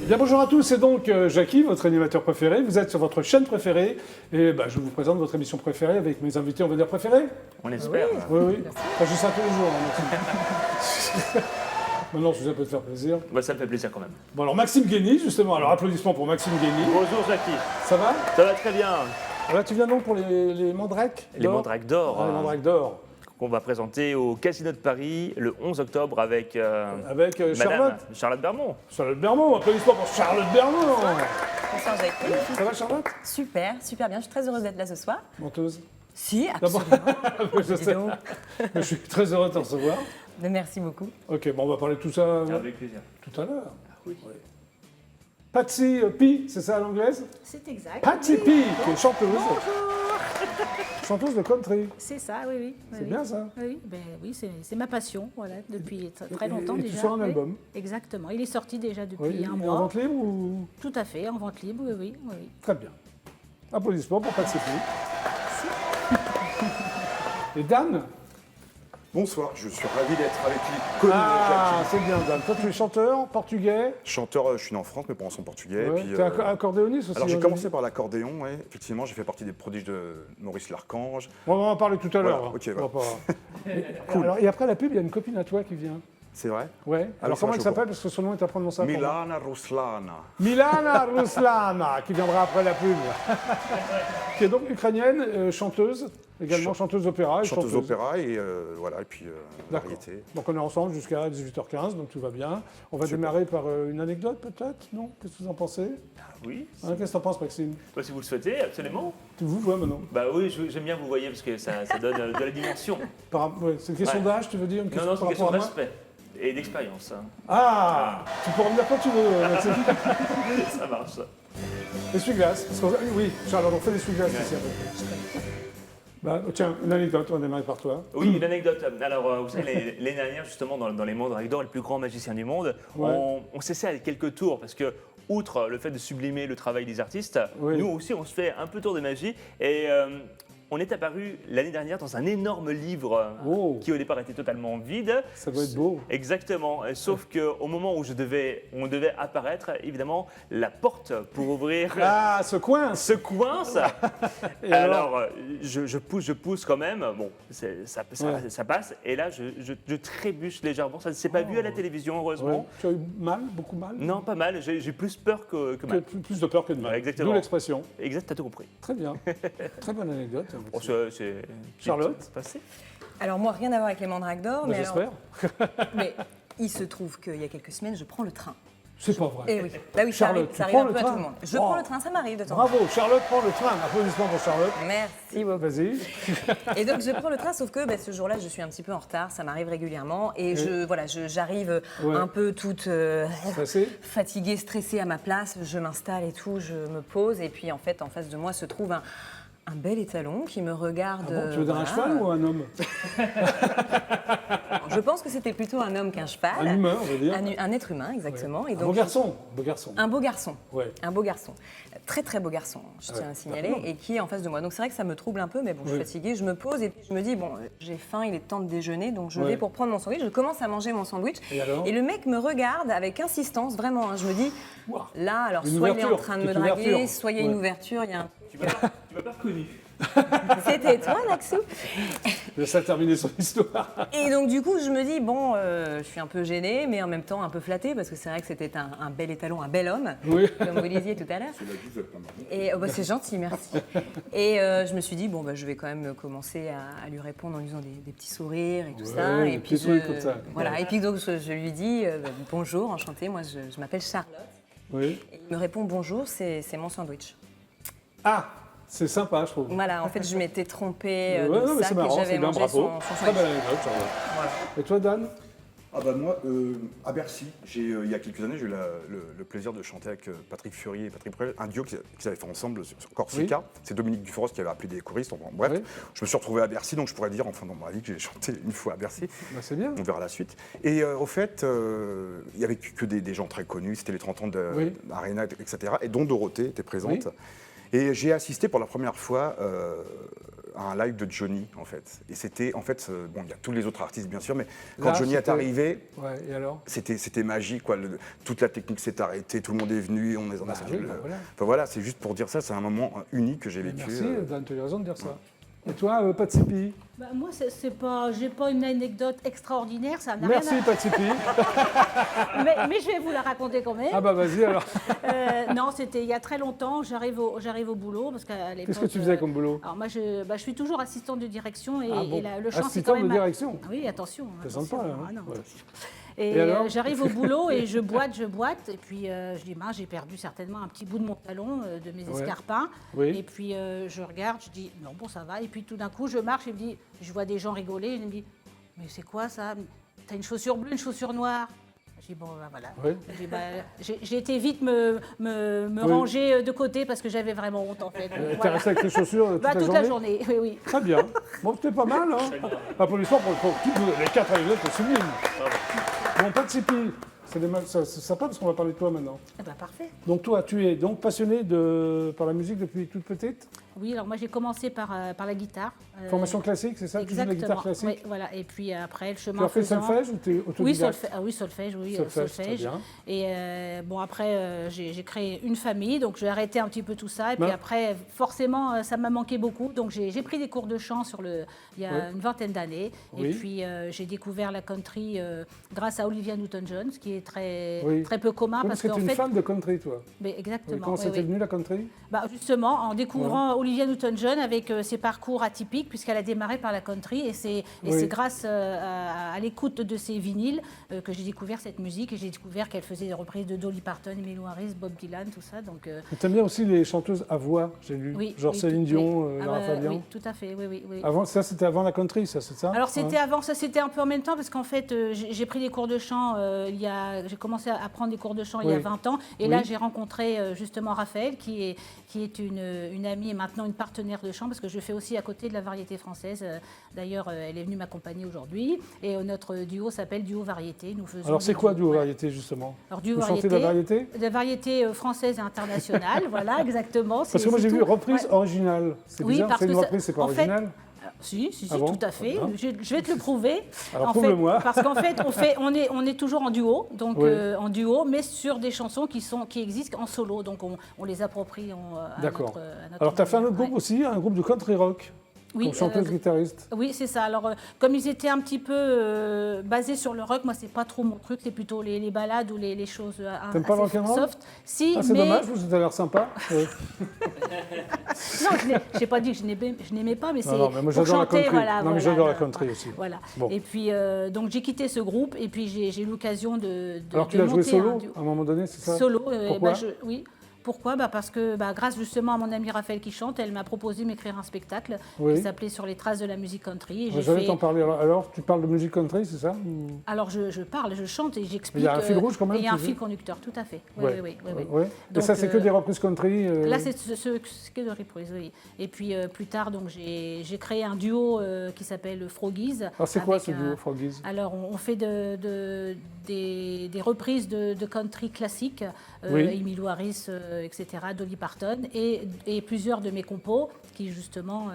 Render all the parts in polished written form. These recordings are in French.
Bien, bonjour à tous, c'est donc Jackie, votre animateur préféré. Vous êtes sur votre chaîne préférée et je vous présente votre émission préférée avec mes invités, on va dire préférés. On espère. Oui. Enfin, je dis ça tous les jours. Hein, maintenant, ça peut te faire plaisir. Bah, ça me fait plaisir quand même. Bon, alors Maxime Guény, justement. Alors, applaudissements pour Maxime Guény. Bonjour Jackie. Ça va? Ça va très bien. Là, tu viens donc pour les mandrakes Les mandrakes d'or. Les mandrakes d'or. Qu'on va présenter au Casino de Paris le 11 octobre avec, avec Charlotte Bermond. Charlotte Bermond, applaudissements pour Charlotte Bermond. Bonsoir Jackie. Ça va Charlotte? Super, super bien. Je suis très heureuse d'être là ce soir. Menteuse. Si, D'abord, absolument. je sais. Je suis très heureux de te recevoir. Mais merci beaucoup. Ok, bon, on va parler de tout ça Avec plaisir. tout à l'heure. Oui. Patsy P, c'est ça à l'anglaise? C'est exact. Patsy Oui. P, qui est chanteuse. Bonjour. Chanteuse de country. C'est ça, oui. C'est bien ça. Oui, c'est ma passion, voilà, depuis très longtemps et déjà. tu sors un Oui. album. Exactement. Il est sorti déjà depuis Oui, un en mois. vente libre ou... Tout à fait, en vente libre, oui. Très bien. Applaudissements pour Patsy P. Et Dan? Bonsoir, je suis ravi d'être avec l'icône Ah, Jackie. c'est bien Dan. Toi, tu es chanteur, portugais. Chanteur, je suis né en France, mes parents sont portugais. Ouais. Puis, Tu es accordéoniste aussi? alors j'ai hein, commencé par l'accordéon, ouais. Effectivement, j'ai fait partie des prodiges de Maurice Larchange. On va en parler tout à l'heure. Voilà, ok, On va pas- Alors, et après la pub, il y a une copine à toi qui vient. C'est vrai? Ouais. Alors, ça comment va, elle je s'appelle? comprends. Parce que son nom est à prononcer. Milana Ruslana. Milana Ruslana, qui viendra après la pub. Qui est donc ukrainienne, chanteuse, également chanteuse opéra. Et Chanteuse opéra et voilà, et puis D'accord. variété. Donc on est ensemble jusqu'à 18h15, donc tout va bien. On va démarrer par une anecdote peut-être, non? Qu'est-ce que vous en pensez? Oui. Hein, qu'est-ce que t'en penses, Maxime? Bah, si vous le souhaitez, absolument. Tu vous vois maintenant? Bah oui, j'aime bien vous voyez parce que ça donne de la dimension. Ouais, c'est une question Ouais. d'âge, tu veux dire? Non, c'est une par question de rapport à moi respect et d'expérience. Hein. Ah, tu peux revenir quand tu veux, Maxime. Ça marche. Essuie-glace. Oui, Charles, on fait l'essuie-glace ici à peu près. Tiens, une anecdote, on va démarrer par toi. Oui, une anecdote. Alors, vous savez, l'année dernière, justement, dans les mandrakes d'or, le plus grand magicien du monde, Ouais. on s'essaie à quelques tours parce que, outre le fait de sublimer le travail des artistes, Oui. nous aussi, on se fait un peu tour de magie. Et on est apparu l'année dernière dans un énorme livre Oh. qui, au départ, était totalement vide. Ça doit être beau. Exactement. Sauf qu'au moment où on devait apparaître, évidemment, la porte pour ouvrir Ah, ce coince. se coince. Et alors Alors, je pousse quand même. Bon, ça passe. Et là, je trébuche légèrement. Ça ne s'est pas vu à la télévision, Ouais. heureusement. Tu as eu mal, beaucoup mal? Non, pas mal. J'ai plus peur que mal. Plus de peur que de mal. Ouais, exactement. D'où l'expression. Exact, t'as tout compris. Très bien. Très bonne anecdote. Bon, c'est Charlotte c'est passé. Alors moi, rien à voir avec les mandrakes d'or, mais, J'espère. mais il se trouve qu'il y a quelques semaines, je prends le train. C'est pas vrai. Et oui, bah oui, Charlotte, ça tu arrive prends un le peu à train tout le monde. Je Oh. prends le train, ça m'arrive de temps en temps. Bravo, Charlotte prend le train. Applaudissements pour Charlotte. Merci beaucoup. Vas-y. Et donc je prends le train, sauf que ce jour-là, je suis un petit peu en retard, ça m'arrive régulièrement. Et j'arrive Ouais. un peu toute Passé. fatiguée, stressée à ma place, je m'installe et tout, je me pose. Et puis en fait, en face de moi se trouve un bel étalon qui me regarde. Ah bon, tu veux dire un voilà. cheval ou un homme? Je pense que c'était plutôt un homme qu'un cheval. Un humain, on va dire. Un être humain, exactement. Et Un donc, beau garçon. Beau garçon. un beau garçon. Ouais. Un beau garçon. Très très beau garçon, je tiens à signaler, et qui est en face de moi. Donc c'est vrai que ça me trouble un peu, mais bon, je suis Oui. fatiguée, je me pose et puis je me dis, bon, j'ai faim, il est temps de déjeuner, donc je Ouais. vais pour prendre mon sandwich. Je commence à manger mon sandwich. Et alors le mec me regarde avec insistance, vraiment. Hein. Je me dis, Ouah. là, alors Une soit il est en ouverture, train de me petite draguer, ouverture. soit il y a Ouais. une ouverture, il y a un... Tu m'as pas reconnu. C'était toi, Maxou. Laisse ça terminer son histoire. Et donc du coup, je me dis, bon, je suis un peu gênée, mais en même temps un peu flattée, parce que c'est vrai que c'était un bel étalon, un bel homme, Oui. comme vous disiez tout à l'heure. Et c'est gentil, merci. Et je me suis dit, bon, je vais quand même commencer à lui répondre en lui faisant des petits sourires et tout Ouais, ça. des Et petits puis, sourires comme ça. Voilà. Ouais. Et puis donc, je lui dis, bonjour, enchantée, moi je m'appelle Charlotte. Oui. Et il me répond, bonjour, c'est mon sandwich. Ah, c'est sympa, je trouve. Voilà, en fait, je m'étais trompée Ouais, de non, mais ça, c'est que marrant, j'avais c'est bien, mangé bravo. son Très sandwich. belle anecdote, Charlotte. Voilà. Et toi, Dan? Ah bah moi, à Bercy, il y a quelques années, j'ai eu le plaisir de chanter avec Patrick Fury et Patrick Bruel, un duo qu'ils avaient fait ensemble sur Corsica. C'est Dominique Duforos qui avait appelé des choristes. Bref, Oui. je me suis retrouvé à Bercy, donc je pourrais dire, enfin dans ma vie, que j'ai chanté une fois à Bercy. Bah, c'est bien. On verra la suite. Et au fait, il n'y avait que des gens très connus, c'était les 30 ans Oui. d'Arena, etc. Et dont Dorothée était présente. Oui. Et j'ai assisté pour la première fois à un live de Johnny, en fait. Et c'était, en fait, bon, il y a tous les autres artistes, bien sûr, mais quand Là, Johnny est c'était- arrivé, Ouais, et alors c'était magique, quoi. Toute la technique s'est arrêtée, tout le monde est venu, on a oui, bah voilà. Enfin, voilà, c'est juste pour dire ça, c'est un moment unique que j'ai vécu. Merci, Dan, tu as raison de dire ça. Et toi, Patsipi? Bah, moi, j'ai pas une anecdote extraordinaire, ça n'a rien Merci, Patsipi. mais je vais vous la raconter quand même. Ah bah vas-y alors. Non, c'était il y a très longtemps. J'arrive au boulot parce qu'à l'époque. Qu'est-ce que tu faisais comme boulot? Alors moi, je suis toujours assistante de direction et, Ah bon. et le chant c'est Assistante quand même. de direction. Ah oui, attention. C'est attention. sympa, hein. Ah non, Ouais. attention. Et Et, alors j'arrive au boulot et je boite, et puis je dis mince, j'ai perdu certainement un petit bout de mon talon, de mes Ouais. escarpins. Oui. Et puis je regarde, je dis non, bon ça va. Et puis tout d'un coup, je marche et je vois des gens rigoler. Je me dis mais c'est quoi ça? T'as une chaussure bleue, une chaussure noire? Je dis bon, bah, voilà. Oui. Je dis, bah, j'ai été vite me ranger de côté parce que j'avais vraiment honte en fait. T'es Voilà. resté avec les chaussures toute, Bah, toute la journée, oui, oui. Très bien. Bon, c'était pas mal, hein. Applaudissements pour les 4 anecdotes, c'est sublime. Bon, Patsipi, c'est sympa parce qu'on va parler de toi maintenant. Eh ben, parfait. Donc toi, tu es donc passionnée par la musique depuis toute petite? Oui, alors moi j'ai commencé par la guitare. Formation classique, c'est ça? Tu joues de la Exactement. guitare classique? Oui, voilà. Et puis après, le Tu chemin as fait faisant... solfège ou tu es Oui, autodidacte? solfège, oui, Solfège, très bien. Et bon, après, j'ai créé une famille, donc j'ai arrêté un petit peu tout ça. Et puis Ben- après, forcément, ça m'a manqué beaucoup. Donc j'ai pris des cours de chant il y a Oui. une vingtaine d'années. Oui. Et puis j'ai découvert la country grâce à Olivia Newton-John, ce qui est très, Oui. très peu commun. Comme Parce c'était qu'en une fait, fan de country, toi. mais Oui, exactement. comment oui, c'était oui. venu la country? Bah, justement, en découvrant Olivia Newton-John avec ses parcours atypiques, puisqu'elle a démarré par la country, et c'est Oui. grâce à l'écoute de ses vinyles que j'ai découvert cette musique, et j'ai découvert qu'elle faisait des reprises de Dolly Parton, Emmylou Harris, Bob Dylan, tout ça. Donc, Tu aimes bien aussi les chanteuses à voix, j'ai lu. oui, Genre oui, Céline oui. Dion, Ah Lara bah, Fabian. oui, tout à fait, oui, oui, oui. Avant, ça, c'était avant la country, ça, c'est ça? Alors c'était Hein? avant, ça c'était un peu en même temps parce qu'en fait j'ai pris des cours de chant, j'ai commencé à prendre des cours de chant il y a Oui. 20 ans et Oui. là j'ai rencontré justement Raphaël qui est une amie et maintenant une partenaire de chant parce que je fais aussi à côté de la variété française. D'ailleurs elle est venue m'accompagner aujourd'hui et notre duo s'appelle Duo Variété. Nous faisons Alors, c'est des quoi duos, duo voilà. variété, justement? Alors duo Vous chantez de la variété? de variété française et internationale, voilà exactement. Parce que moi, j'ai vu reprise originale. C'est Oui, bizarre, parce c'est une que ça- reprise, c'est pas en fait, original? Si, Ah bon? tout à fait. Très bien. Je vais te le prouver. Alors, En fait, prouve-le-moi. parce qu'en fait, on est toujours en duo, donc Oui. en duo, mais sur des chansons qui existent en solo, donc on les approprie à D'accord. notre Alors, tu as fait un autre manière. groupe aussi, un groupe de country rock, Oui, comme chanteuse-guitariste. Oui, c'est ça. Alors, comme ils étaient un petit peu basés sur le rock, moi, c'est pas trop mon truc, c'est plutôt les ballades ou les choses T'aimes pas le assez rock'n'roll? soft. Si, Ah, c'est mais dommage, vous avez l'air sympa. Oui. non, je n'ai pas dit que je n'aimais pas, mais c'est Non, mais moi, pour j'adore la chanter, country. voilà. Non, mais voilà, j'adore la non, country voilà. aussi. Voilà. Bon. Et puis, donc j'ai quitté ce groupe et puis j'ai eu l'occasion de Alors, tu de l'as joué monter solo, un duo. à un moment donné, c'est ça? Solo. Pourquoi? Oui. Pourquoi? Parce que grâce justement à mon amie Raphaël qui chante, elle m'a proposé de m'écrire un spectacle Oui. qui s'appelait Sur les traces de la musique country. Et j'ai J'allais fait... t'en parler. Alors, tu parles de musique country, c'est ça? Ou- Alors je parle, je chante et j'explique. Il y a un fil rouge quand même, et il y a un tu fil dis? conducteur, tout à fait. Oui, Ouais. oui, oui, oui. Ouais. Et Donc, ça, c'est que des reprises country? Là, c'est ce que de reprise, oui. Et puis plus tard, donc j'ai créé un duo qui s'appelle Froggies. Alors, c'est quoi avec ce duo, Froggies? Alors, on fait des reprises de country classiques, Oui. Emmylou Harris, etc., Dolly Parton, et plusieurs de mes compos qui, justement...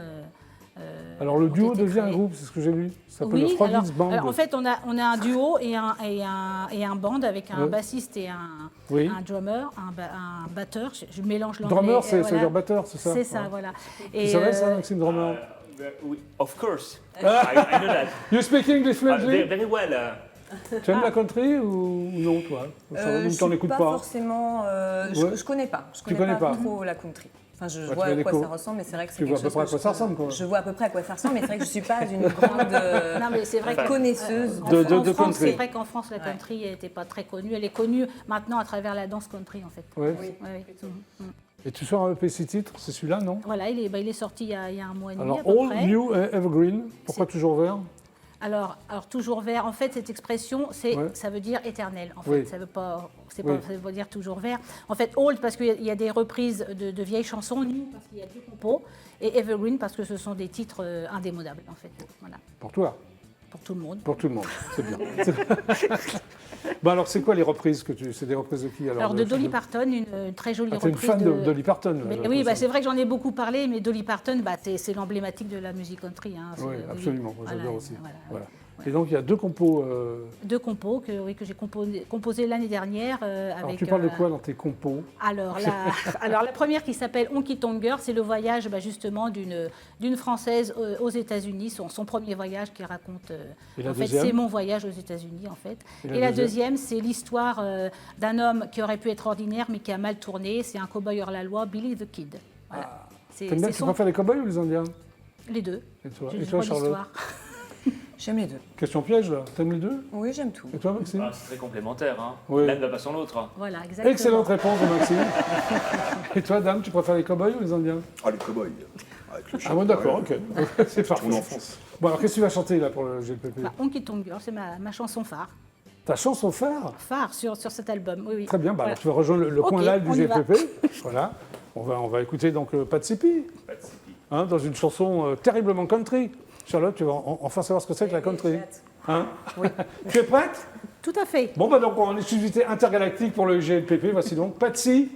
Alors, le ont duo été devient un créés. groupe, c'est ce que j'ai lu. Ça s'appelle le Oui, Froggies Band. alors, en fait, on a un duo et un band avec un Oui. bassiste et un drummer, un batteur. Je mélange l'anglais. Drummer, ça veut voilà. dire batteur, c'est ça? C'est ça, Ouais. voilà. Tu Et, savais ça, Maxime Drummer? Oui, of course. I know that. You speak English fluently? Very well. Tu aimes la country ou non, toi? Je t'en suis écoutes pas pas. forcément. Ouais. Je connais pas. Je Tu connais connais pas. trop la country. Enfin, je tu vois vas à des quoi cours. ça ressemble, mais c'est vrai que c'est Tu vois quelque à peu chose près à quoi ça ressemble, quoi. Je vois à peu près à quoi ça ressemble, mais c'est vrai que je suis pas une grande non, mais c'est vrai que connaisseuse en de France, country. c'est vrai qu'en France, la country n'était pas très connue. Elle est connue maintenant à travers la danse country, en fait. Ouais. Oui. Ouais, oui. Et tu sors un EP 6 titres, c'est celui-là, non? Voilà, il est sorti il y a un mois et demi Alors, à peu près. All New Evergreen, pourquoi toujours vert? Alors toujours vert, en fait, cette expression, Ouais. ça veut dire éternel. En fait, Oui. ça veut pas dire toujours vert. En fait, old parce qu'il y a des reprises de vieilles chansons, new parce qu'il y a deux compos, et evergreen parce que ce sont des titres indémodables, en fait. Voilà, Pour toi, pour tout le monde. pour tout le monde, c'est bien. Bon, alors, c'est quoi les reprises c'est des reprises de qui Alors de Dolly Parton, une très jolie T'es une reprise fan de Dolly Parton. Mais oui, c'est vrai que j'en ai beaucoup parlé, mais Dolly Parton, c'est l'emblématique de la musique country. Hein. Oui, absolument, moi, j'adore Voilà, aussi. voilà. Voilà. Et donc, il y a deux compos. Deux compos que j'ai composés l'année dernière. Alors, Avec, tu parles de quoi dans tes compos? alors la première qui s'appelle Honky Tonk Girl, c'est le voyage justement d'une Française aux États-Unis, son premier voyage qui raconte. Et la en fait, deuxième c'est mon voyage aux États-Unis en fait. Et la deuxième, c'est l'histoire d'un homme qui aurait pu être ordinaire mais qui a mal tourné. C'est un cow-boy hors-la-loi, Billy the Kid. Voilà. T'aimes bien, tu préfères les cow-boys ou les Indiens? Les deux. Et toi, Je et toi vois Charlotte? l'histoire. J'aime les deux. Question piège, là. T'aimes les deux? Oui, j'aime tout. Et toi, Maxime? Ah, c'est très complémentaire. Hein. Oui. L'un ne va pas sans l'autre. Hein. Voilà, exactement. Excellente réponse de Maxime. Et toi, dame, tu préfères les cow-boys ou les Indiens? Ah, les cow-boys. Avec le Ah bon, d'accord, ok. C'est parfait. Mon enfance. Bon, alors, qu'est-ce que tu vas chanter, là, pour le GLPP? Honky Tonk Girl, c'est ma chanson phare. Ta chanson phare? Phare sur cet album, oui. Très bien, bah, Voilà. alors tu vas rejoindre le coin Ok, live du on y va. GLPP. Voilà. On va écouter donc Patsipi, hein, dans une chanson terriblement country. Charlotte, tu vas enfin savoir ce que c'est que la country. Hein? Oui. Tu es prête? Tout à fait. Bon, bah donc en exclusivité intergalactique pour le GLPP, voici donc Patsy.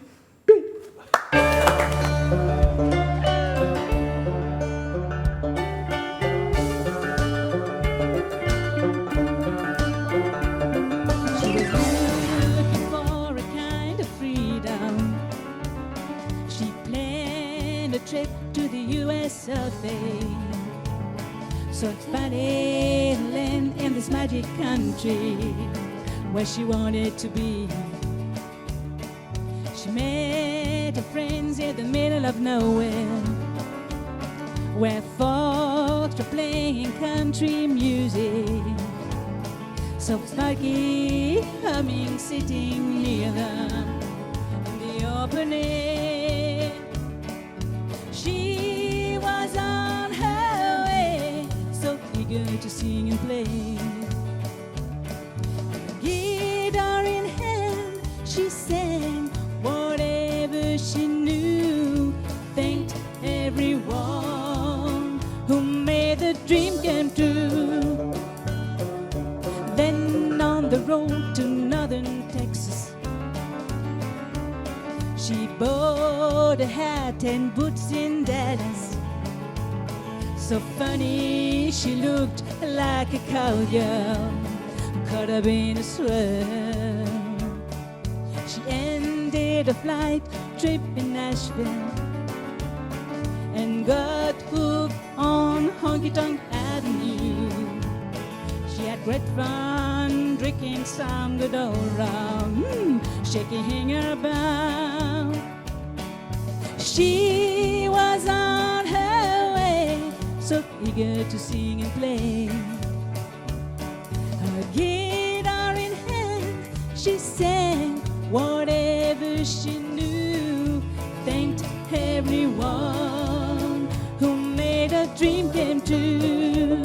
She was looking for a kind of freedom. She planned a trip to the US of A. So to find a land in this magic country where she wanted to be. She met her friends in the middle of nowhere, where folks were playing country music. So sparky humming, sitting near them in the open air. She was on her way, so eager to sing and play. Guitar in hand, she sang whatever she knew. Thanked everyone who made the dream come true. Then on the road to northern Texas, she bought a hat and boots in Dallas. So funny, she looked like a cowgirl caught up in a swirl. She ended a flight trip in Nashville and got hooked on Honky Tonk Avenue. She had great fun drinking some good old rum, shaking her about. She was on her way, so eager to sing and play. Her guitar in hand, she sang whatever she knew. Thanked everyone who made a dream come true.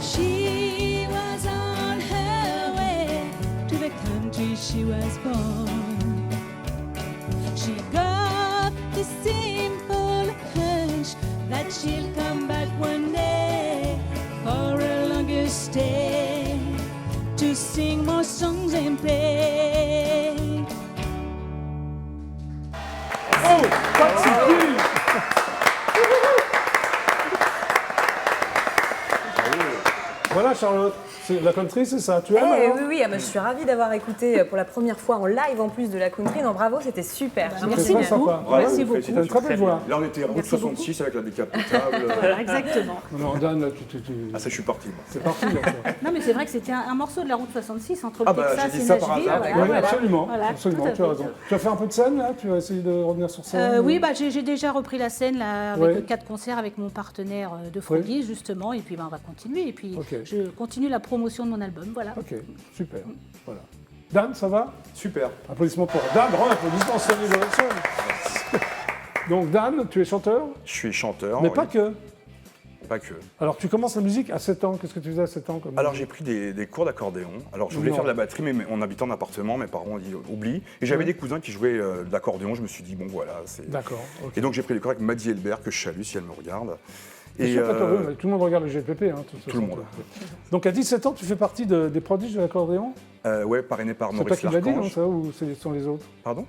She was on her way to the country she was born. She got this simple hunch that she'll come back one day for a longer stay to sing more songs and play. Oh, Patsipi! Voilà, Charlotte. La country, c'est ça. Tu aimes Eh, alors oui, oui, je suis ravie d'avoir écouté pour la première fois en live en plus de la country. Non, bravo, c'était super. Merci C'est très beaucoup. sympa. Bravo, Merci beaucoup. C'est une très belle voix. Là, on était route 66 avec la décapotable. Voilà, exactement. Non, Dan, là, Ah, ça, je suis parti. moi. c'est parti. Là, ça. Non, mais c'est vrai que c'était un morceau de la route 66 entre le Ah bah, Texas j'ai dit et ça par Nashville. hasard. Voilà, Oui, voilà. absolument. Voilà, Absolument, tout à tu as fait. raison. Tu vas faire un peu de scène, là? Tu vas essayer de revenir sur scène? Oui, j'ai déjà repris la scène là, avec Ouais. 4 concerts avec mon partenaire de Froggy, justement, et puis on va continuer. Et puis Ok. je continue la promotion de mon album, voilà. Ok, super. Voilà. Dan, ça va? Super. Applaudissements pour Dan. Grand applaudissements, Sonny Lorenzo. Donc, Dan, tu es chanteur, Je suis chanteur. mais oui. pas que. Pas que. Alors, tu commences la musique à 7 ans. Qu'est-ce que tu faisais à 7 ans comme Alors musique? j'ai pris des cours d'accordéon. Alors je voulais Non. faire de la batterie, mais on habitait en appartement, mes parents ont dit oublie. Et j'avais Oui. des cousins qui jouaient de l'accordéon, je me suis dit bon voilà. D'accord. ok. Et donc j'ai pris des cours avec Maddy Elbert, que je salue si elle me regarde. C'est sûr que tout le monde regarde le GPP. Hein, de toute tout façon. le monde. Donc, à 17 ans, tu fais partie des prodiges de l'accordéon? Ouais, parrainé par C'est toi Maurice qui l'as dit, non, Larchange. ça, ou ce sont les autres? Pardon?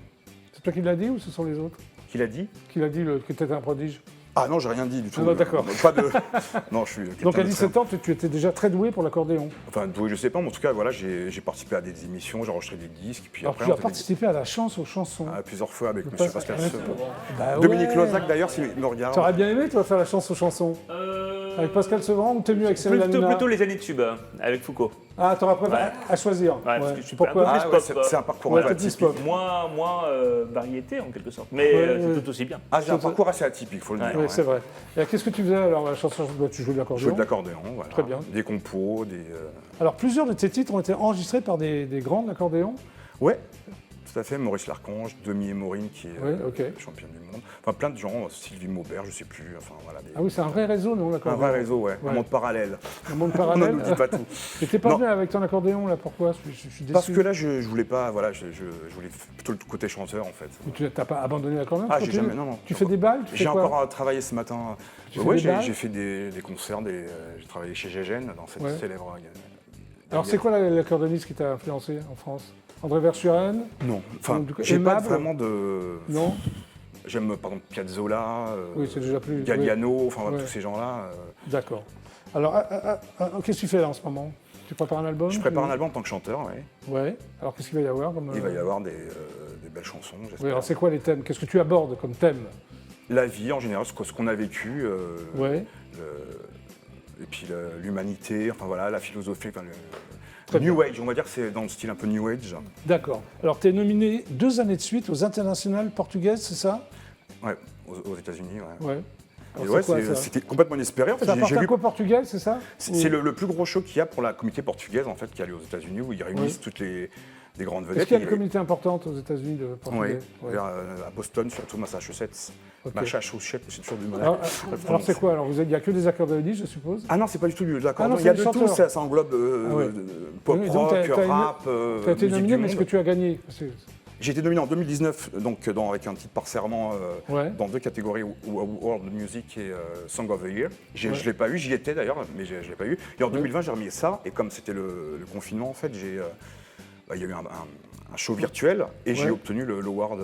C'est toi qui l'as dit ou ce sont les autres? Qui l'a dit? Qui l'a dit que tu étais un prodige? Ah non, j'ai rien dit du tout. Ah non, d'accord. Pas de. Non, je suis. quelqu'un Donc, à de 17 ans, tu étais déjà très doué pour l'accordéon. Enfin, doué, je sais pas, mais en tout cas, voilà, j'ai participé à des émissions, j'ai enregistré des disques, et puis Alors, après, tu on as fait participé à la chance aux chansons. plusieurs fois avec Le Monsieur passe- Pascal Ouais, Seux. Bah Dominique ouais. Lozac, d'ailleurs, s'il me regarde. T'aurais bien aimé, toi, faire la chance aux chansons avec Pascal Sevran ou t'es mieux avec Cyril Hanouna? Plutôt les années de tube, avec Foucault. Ah, t'aurais préféré Ouais. à choisir. Ouais, parce que je suis Pourquoi un peu Ah plus ouais, pop. c'est un parcours Ouais, un peu t'es plus atypique. pop. Moins variété en quelque sorte, mais Ouais, c'est ouais. tout aussi bien. Ah, j'ai un parcours assez atypique, faut le dire. Oui, ouais. c'est vrai. Et qu'est-ce que tu faisais alors, la chanson? Tu jouais de Je l'accordéon. jouais de l'accordéon, voilà. Très bien. Des compos, Alors, plusieurs de tes titres ont été enregistrés par des grands de l'accordéon. Ouais, tout à fait. Maurice Larchange, Demi et Maureen, qui est Ouais, ok. championne du monde. Enfin, plein de gens, Sylvie Maubert, je sais plus. Enfin, voilà. Ah oui, c'est un vrai réseau, non, Un l'accordéon? vrai réseau, ouais. Ouais. Un monde parallèle. Un monde On parallèle. ne dit pas tout. Et t'es pas Non. venu avec ton accordéon, là, pourquoi? Je suis déçu. Parce que là, je voulais pas, voilà, je voulais plutôt le côté chanteur, en fait. Ou tu n'as pas abandonné l'accordéon? Ah, tu j'ai continues? jamais, non. Tu fais des balles? Tu fais J'ai quoi? encore travaillé ce matin. Tu fais Ouais, des balles j'ai fait des concerts, j'ai travaillé chez Gégène, dans cette Ouais. célèbre. Alors, c'est quoi l'accordéoniste qui t'a influencé en France? André Verschuren? Non, enfin, Donc, j'ai pas aimable. vraiment de. Non? J'aime par exemple Piazzolla, Oui, c'est déjà plus... Galliano, enfin voilà, Ouais. tous ces gens-là. D'accord. Alors, qu'est-ce que tu fais là en ce moment? Tu prépares un album? Je prépare un album en tant que chanteur, ouais. Ouais. Alors, qu'est-ce qu'il va y avoir comme... Il va y avoir des belles chansons, Oui, j'espère. alors c'est quoi les thèmes? Qu'est-ce que tu abordes comme thème? La vie en général, ce qu'on a vécu, Ouais. et puis l'humanité, enfin voilà, la philosophie, enfin, Très New Age, on va dire que c'est dans le style un peu New Age. D'accord. Alors, tu es nominé 2 années de suite aux internationales portugaises, c'est ça? Ouais, aux États-Unis, ouais. Ouais. Et Alors, ouais, c'est quoi, ça? c'était complètement inespéré. En fait, Ça j'ai apporte un vu. quoi Portugal, c'est ça? C'est le plus gros show qu'il y a pour la communauté portugaise, en fait, qui a lieu aux États-Unis, où ils réunissent Oui. toutes les grandes Est-ce vedettes. qu'il y a une communauté importante aux États-Unis de Oui, portugais? Ouais. à Boston, surtout Massachusetts. Ok. Massachusetts, c'est toujours du mal. Alors, à le alors c'est prononcer. quoi? Alors, il n'y a que des accordéonistes, je suppose? Ah non, c'est pas du tout de Ah non, l'accordéon. c'est Il y a des de tout, chanteurs. ça englobe Ah ouais. pop Oui, donc rock, t'as une- rap, Tu as été musique nominé, du mais est-ce que monde. tu as gagné? J'ai été nominé en 2019, donc avec un titre par serment Ouais. dans 2 catégories, World Music et Song of the Year. Je Ouais. ne l'ai pas eu, j'y étais d'ailleurs, mais je ne l'ai pas eu. Et en 2020, j'ai remis ça, et comme c'était le confinement, en fait, il y a eu un show virtuel, et j'ai Ouais. obtenu l'award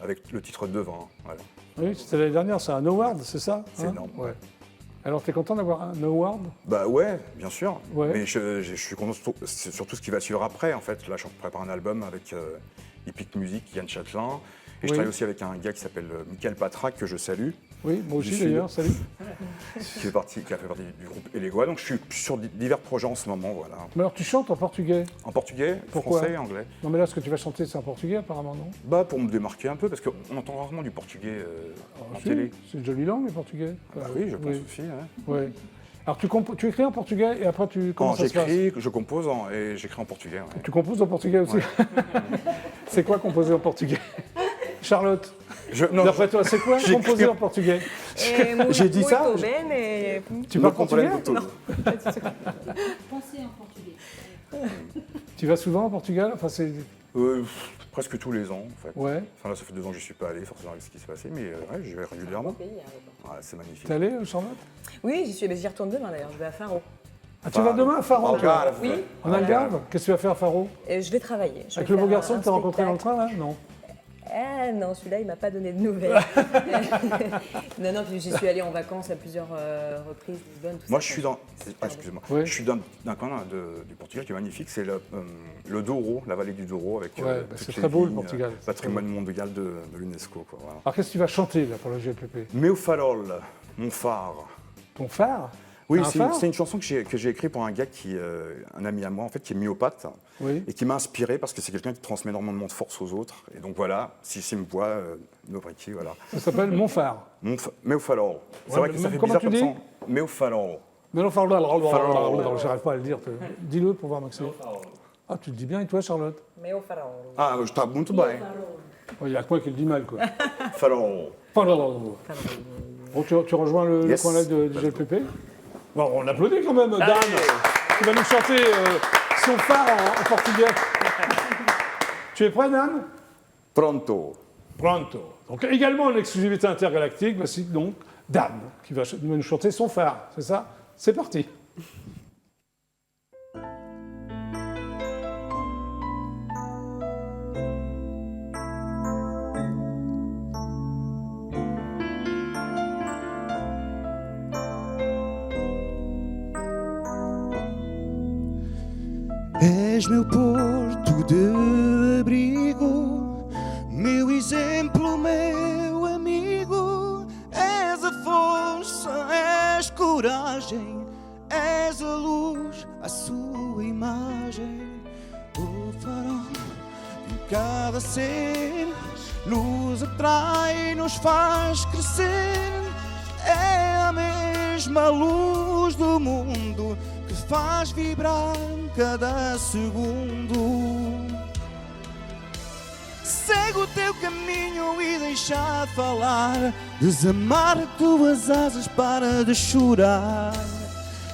avec le titre Devin. Voilà. Oui, c'était l'année dernière, c'est un award, c'est ça? C'est énorme. Ouais. Alors, tu es content d'avoir un award? Bah ouais, bien sûr. Ouais. Mais je suis content c'est surtout ce qui va suivre après. En fait, là, je prépare un album avec Epic Music, Yann Châtelain. Et je Oui. travaille aussi avec un gars qui s'appelle Michael Patrac, que je salue, Oui, moi aussi Du Sud. d'ailleurs, salut. qui a fait partie du groupe Elegua. Donc je suis sur divers projets en ce moment, voilà. Mais alors, tu chantes en portugais? En portugais, Pourquoi français et anglais. Non, mais là, ce que tu vas chanter, c'est en portugais, apparemment, non? Bah pour me démarquer un peu, parce qu'on entend rarement du portugais en Si, télé. c'est une jolie langue, le portugais. Bah oui, je pense aussi. Ouais. Ouais. Alors, tu écris en portugais et après, comment ça se passe? J'écris, je compose et j'écris en portugais. Ouais. Tu composes en portugais aussi? C'est quoi composer en portugais? Charlotte, Non, d'après toi, c'est quoi j'écris- composer en portugais? J'ai dit ça? Muito bem, et... Tu non parles portugais? Pensez en portugais. Tu vas souvent au Portugal? Enfin, c'est... presque tous les ans, en fait. Ouais. Enfin là, ça fait 2 ans que je suis pas allé, forcément avec ce qui s'est passé, mais ouais, j'y vais régulièrement. Ouais, c'est magnifique. T'es allé, Charlotte? Oui, j'y retourne demain d'ailleurs, je vais à Faro. Ah, tu vas demain à Faro, toi? Algarve. Oui. En Algarve? Qu'est-ce que tu vas faire à Faro? Et je vais travailler. Je Avec vais le beau faire garçon un que tu as rencontré dans le spectacle. train, là? Non. Ah non, celui-là, il m'a pas donné de nouvelles. non, puis j'y suis allée en vacances à plusieurs reprises, Lisbonne, tout Moi, ça. je suis dans. Super Excusez-moi. Oui. Je suis d'un coin du Portugal qui est magnifique. C'est le Douro, la vallée du Douro, avec. Ouais, toutes c'est les très beau, le vignes, Portugal. Patrimoine mondial de l'UNESCO. Quoi, voilà. Alors, qu'est-ce que tu vas chanter là, pour le GLPP? Meu farol, mon phare. Ton phare? Oui, Un phare c'est une chanson que j'ai écrite pour un gars un ami à moi, en fait, qui est myopathe. Oui. Et qui m'a inspiré parce que c'est quelqu'un qui transmet énormément de force aux autres. Et donc voilà, si me voit, no Ricky, voilà. Ça s'appelle Mon phare. Meu farol. C'est Ouais, vrai que mais ça fait comment bizarre tu comme dis ça. Meu farol. Mais non, j'arrive pas à le dire. Dis-le pour voir, Maxime. Ah, tu le dis bien, et toi, Charlotte? Ah, je tape muito bem. Il y a que moi qui le dis mal, quoi. Farol. Bon, tu rejoins le Yes. coin là du GLPP? Bon, on applaudit quand même, Dan, qui va nous chanter son phare en portugais. Tu es prêt, Dan? Pronto. Pronto. Donc également en exclusivité intergalactique, voici donc Dan qui va nous chanter son phare, c'est ça? C'est parti. És meu porto de abrigo, meu exemplo, meu amigo. És a força, és coragem, és a luz, a sua imagem. O farol em cada ser nos atrai, nos faz crescer. É a mesma luz do mundo que faz vibrar cada segundo. Segue o teu caminho e deixa falar. Desamar tuas asas, para de chorar.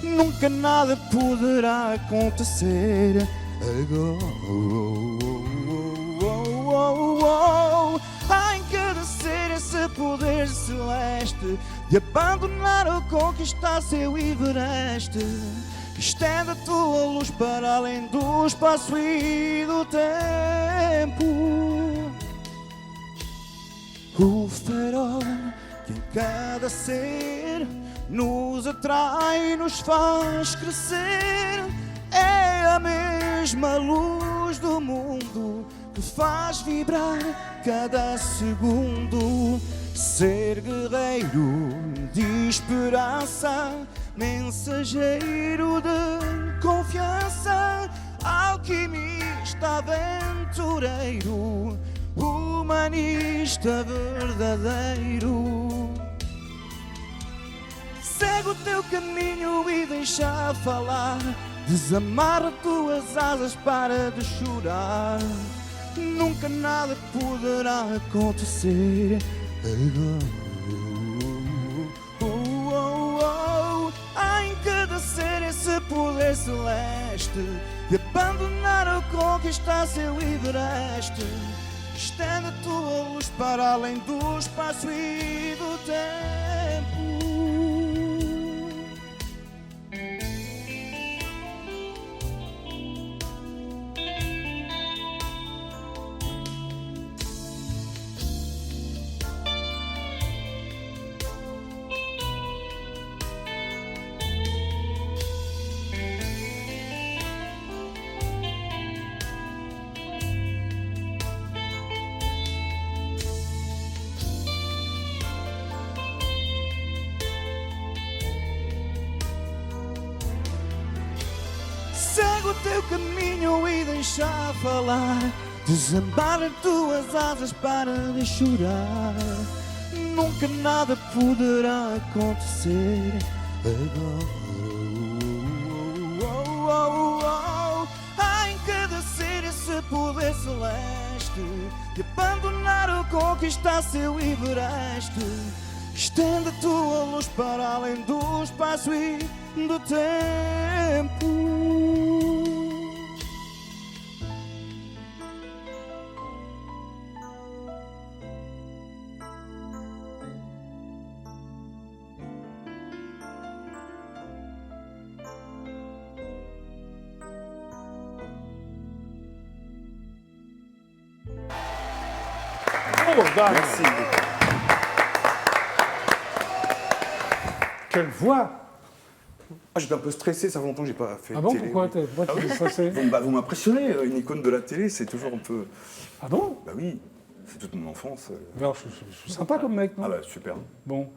Nunca nada poderá acontecer agora. Há em cada ser esse poder celeste de abandonar ou conquistar seu Everest. Estende a tua luz para além do espaço e do tempo. O farol que em cada ser nos atrai, nos faz crescer. É a mesma luz do mundo que faz vibrar cada segundo. Ser guerreiro de esperança, mensageiro de confiança, alquimista aventureiro, humanista verdadeiro. Segue o teu caminho e deixa falar. Desamarra tuas asas, para de chorar. Nunca nada poderá acontecer agora. Há em cada ser esse poder celeste de abandonar ou conquistar seu Everest. Estende a tua luz para além do espaço e do tempo. Segue o teu caminho e deixa falar. Desambar tuas asas, para de chorar. Nunca nada poderá acontecer agora. Há em cada ser esse poder celeste de abandonar ou conquistar seu Everest. Estende a tua luz para além do espaço e do tempo. Dan. Merci. Quelle voix. Ah, j'étais un peu stressé, ça fait longtemps que j'ai pas fait Ah de bon, télé. pourquoi tu es stressé? Vous m'impressionnez, une icône de la télé, c'est toujours un peu... Ah bon? Bah oui, c'est toute mon enfance. Alors, je suis sympa comme mec, non? Ah bah super. Bon,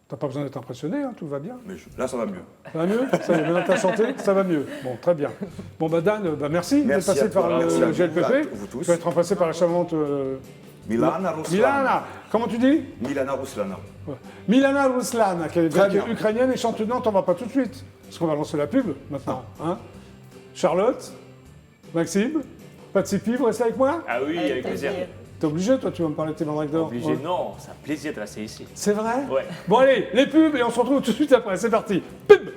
t'as pas besoin d'être impressionné, hein, tout va bien. Mais là, ça va mieux. Ça va mieux? Ça y est, maintenant que t'as chanté, ça va mieux. Bon, très bien. Bon, bah Dan, merci d'être Merci passé à toi, par merci le à vous, GLPP. à vous tous. Tu vas être remplacé par la charmante Milana Ruslana. Milana. Comment tu dis? Milana Ruslana. Ouais. Milana Ruslana, qui est Très bien. ukrainienne et chante Nantes, on va pas tout de suite, parce qu'on va lancer la pub maintenant. Hein. Charlotte, Maxime, Patsipi, vous restez avec moi? Ah oui, avec plaisir. T'es obligé, toi, tu vas me parler de tes mandrakes d'or. Obligé, Ouais. non, c'est un plaisir de rester ici. C'est vrai? Ouais. Bon allez, les pubs et on se retrouve tout de suite après, c'est parti. Pub.